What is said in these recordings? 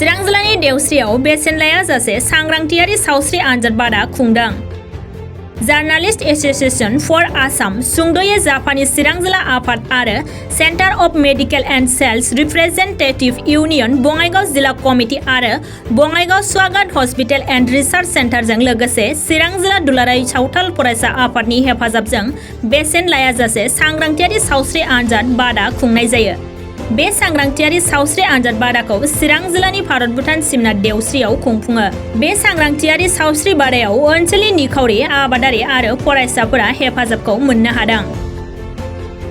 चिरां जिल्लानि देवस्रियाव बेसेन लायाजासे सांग्रांथियारि सावस्रि आनजाद बादा खुंदों। जार्नालिस्ट एसोसिएशन फर आसाम सुंद'यै जापानी चिरां जिल्ला आफाद आरो centre of medical and sales representative union Bongaigaon जिल्ला कमिटि आरो बङाइगाव स्वागत हस्पिटेल एन्ड रिसार्च सेन्टारजों लोगोसे चिरां जिल्ला दुलाराय सावथाल फरायसा आफादनि हेफाजाबजों बेसेन लायाजासे सांग्रांथियारि सावस्रि आनजाद बादा खुंनाय जायो। बे सांग्रांथियारि सावस्रि आनजाद बादाखौ चिरां जिल्लानि भारत भुटान सिमना देवस्रियाव खुंफुङो। बे सांग्रांथियारि सावस्रि बादायाव ओनसोलनि निखावरि आबादारि आरो फरायसाफोरा हेफाजाबखौ मोननो हादों।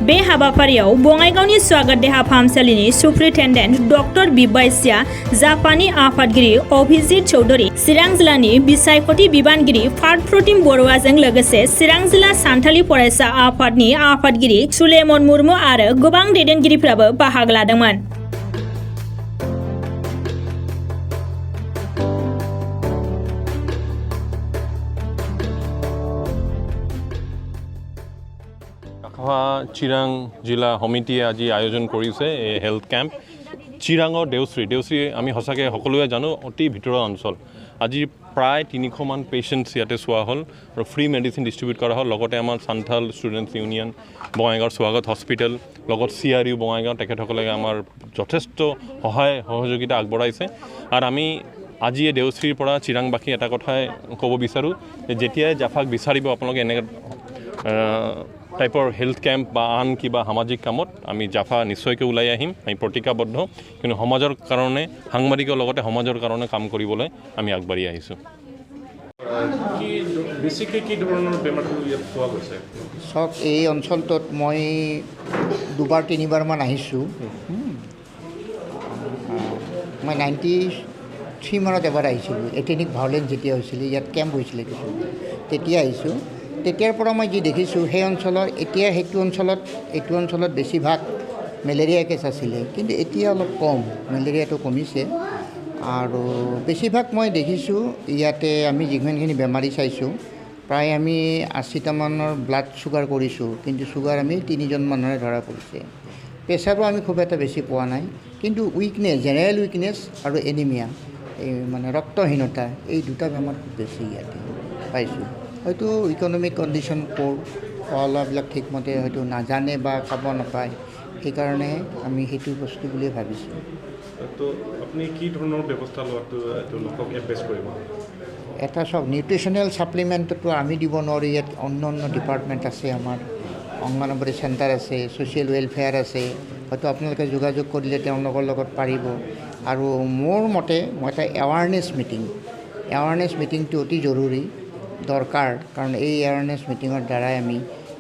बे हाबाफारियाव बङाइगावनि स्वागत देहा फाहामसालिनि सुप्रिन्टेन्डेन्ट डक्टर बिबायसिया, जापानी आफादगिरि अभिजित चौधुरी, चिरां जिल्लानि बिसायख'थि बिबानगिरि पार्थप्रतिम बरुवाजों लोगोसे चिरां जिल्ला सानथालि फरायसा आफादनि आफादगिरि सुलेमन मुर्मु आरो गोबां दैदेनगिरिफ्राबो बाहागो लादोंमोन। चिरां जिला समितिয়ে আজি আয়োজন কৰিছে হেল্থ কেম্প। চিৰাঙৰ দেউশ্ৰী আমি সঁচাকৈ সকলোৱে জানো অতি ভিতৰুৱা অঞ্চল। আজি প্ৰায় 300 মান পেচেণ্টছ ইয়াতে চোৱা হ'ল আৰু ফ্ৰী মেডিচিন ডিষ্ট্ৰিবিউট কৰা হ'ল। লগতে আমাৰ সান্থাল ষ্টুডেণ্টছ ইউনিয়ন বঙাইগাঁৱৰ স্বাগত হস্পিটেল লগত CRU বঙাইগাঁও তেখেতসকলে আমাৰ যথেষ্ট সহায় সহযোগিতা আগবঢ়াইছে। আৰু আমি আজি এই দেউশ্ৰীৰ পৰা চিৰাংবাসী এটা কথাই ক'ব বিচাৰোঁ যে যেতিয়াই জাফাক বিচাৰিব আপোনালোকে এনেকৈ টাইপৰ হেল্থ কেম্প বা আন কিবা সামাজিক কামত আমি জাফা নিশ্চয়কৈ ওলাই আহিম। আমি প্ৰতিজ্ঞাবদ্ধ, কিন্তু সমাজৰ কাৰণে সাংবাদিকৰ লগতে সমাজৰ কাৰণে কাম কৰিবলৈ আমি আগবাঢ়ি আহিছোঁ। চাওক, এই অঞ্চলটোত মই 2-3 মান আহিছোঁ। মই 93 মানত এবাৰ আহিছিলোঁ। এথেনিক ভায়োলেন্স যেতিয়া হৈছিলে, ইয়াত কেম্প হৈছিলে কিছু, তেতিয়া আহিছোঁ। তেতিয়াৰ পৰা মই যি দেখিছোঁ সেই অঞ্চলৰ এতিয়া এইটো অঞ্চলত বেছিভাগ মেলেৰিয়া কেছ আছিলে, কিন্তু এতিয়া অলপ কম, মেলেৰিয়াটো কমিছে। আৰু বেছিভাগ মই দেখিছোঁ ইয়াতে আমি যিমানখিনি বেমাৰী চাইছোঁ প্ৰায় আমি 80টামানৰ ব্লাড চুগাৰ কৰিছোঁ, কিন্তু চুগাৰ আমি 3জন মানুহৰে ধৰা পৰিছে। প্ৰেছাৰো আমি খুব এটা বেছি পোৱা নাই, কিন্তু উইকনেছ, জেনেৰেল উইকনেছ আৰু এনিমিয়া, এই মানে ৰক্তহীনতা, এই দুটা বেমাৰ খুব বেছি ইয়াতে পাইছোঁ। হয়তো ইকনমিক কণ্ডিশ্যন প'ৰ, খোৱা লোৱাবিলাক ঠিকমতে হয়তো নাজানে বা খাব নাপায়, সেইকাৰণে আমি সেইটো বস্তু বুলিয়ে ভাবিছোঁ। তো আপুনি কি ধৰণৰ ব্যৱস্থা লোৱাটো তেওঁলোকক এডভাইচ কৰিব? এটা চাওক, নিউট্ৰিশ্যনেল ছাপ্লিমেণ্টটো আমি দিব নোৱাৰোঁ। ইয়াত অন্য ডিপাৰ্টমেণ্ট আছে, আমাৰ অংগনবাড়ী চেণ্টাৰ আছে, ছ'চিয়েল ৱেলফেয়াৰ আছে, হয়তো আপোনালোকে যোগাযোগ কৰিলে তেওঁলোকৰ লগত পাৰিব। আৰু মোৰ মতে মই এটা এৱাৰনেছ মিটিংটো অতি জৰুৰী দৰকাৰ, কাৰণ এই এৱাৰনেছ মিটিঙৰ দ্বাৰাই আমি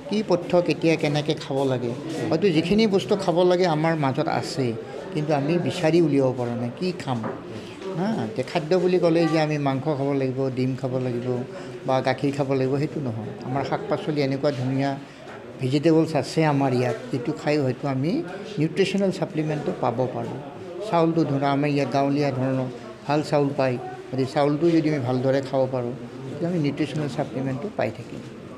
কি পথ্য কেতিয়া কেনেকৈ খাব লাগে, হয়তো যিখিনি বস্তু খাব লাগে আমাৰ মাজত আছে, কিন্তু আমি বিচাৰি উলিয়াব পৰা নাই কি খাম। যে খাদ্য বুলি ক'লে যে আমি মাংস খাব লাগিব, ডিম খাব লাগিব বা গাখীৰ খাব লাগিব, সেইটো নহয়। আমাৰ শাক পাচলি এনেকুৱা ধুনীয়া ভেজিটেবলছ আছে আমাৰ ইয়াত, যিটো খাই হয়তো আমি নিউট্ৰিশ্যনেল ছাপ্লিমেণ্টটো পাব পাৰোঁ। চাউলটো ধৰা আমাৰ ইয়াত গাঁৱলীয়া ধৰণৰ ভাল চাউল পায়, গতিকে চাউলটো যদি আমি ভালদৰে খাব পাৰোঁ, আমি নিউট্ৰিশ্যনেল ছাপ্লিমেণ্টটো পাই থাকিম।